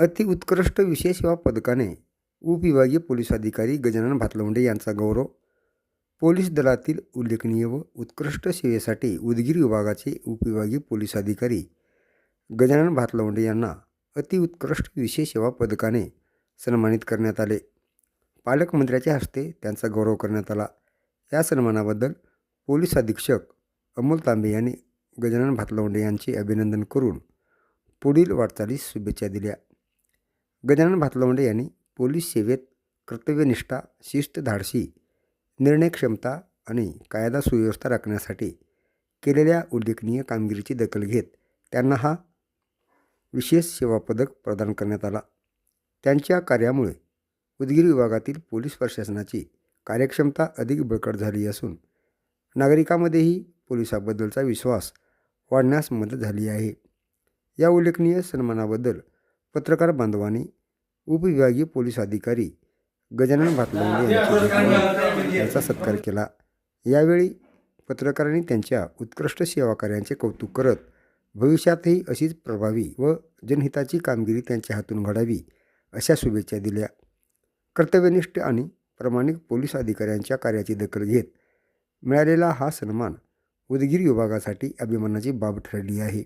अतिउत्कृष्ट विशेष सेवा पदकाने उपविभागीय पोलीस अधिकारी गजानन भातलवंडे यांचा गौरव. पोलीस दलातील उल्लेखनीय व उत्कृष्ट सेवेसाठी उदगीर विभागाचे उपविभागीय पोलीस अधिकारी गजानन भातलवंडे यांना अतिउत्कृष्ट विशेष सेवा पदकाने सन्मानित करण्यात आले. पालकमंत्र्याच्या हस्ते त्यांचा गौरव करण्यात आला. या सन्मानाबद्दल पोलीस अधीक्षक अमोल तांबे यांनी गजानन भातलवंडे यांचे अभिनंदन करून पुढील वाटचालीस शुभेच्छा दिल्या. गजानन भातलवंडे यांनी पोलीस सेवेत कर्तव्यनिष्ठा, शिस्त, धाडसी, निर्णय क्षमता आणि कायदा सुव्यवस्था राखण्यासाठी केलेल्या उल्लेखनीय कामगिरीची दखल घेत त्यांना हा विशेष सेवा पदक प्रदान करण्यात आला. त्यांच्या कार्यामुळे उदगीर विभागातील पोलीस प्रशासनाची कार्यक्षमता अधिक बळकट झाली असून नागरिकांमध्येही पोलिसाबद्दलचा विश्वास वाढण्यास मदत झाली आहे. या उल्लेखनीय सन्मानाबद्दल पत्रकार बांधवांनी उपविभागीय पोलीस अधिकारी गजानन भातलवंडे यांचा सत्कार केला. यावेळी पत्रकारांनी त्यांच्या उत्कृष्ट सेवा कार्याचे कौतुक करत भविष्यातही अशीच प्रभावी व जनहिताची कामगिरी त्यांच्या हातून घडावी अशा शुभेच्छा दिल्या. कर्तव्यनिष्ठ आणि प्रामाणिक पोलीस अधिकाऱ्यांच्या कार्याची दखल घेत मिळालेला हा सन्मान उदगीर विभागासाठी अभिमानाची बाब ठरली आहे.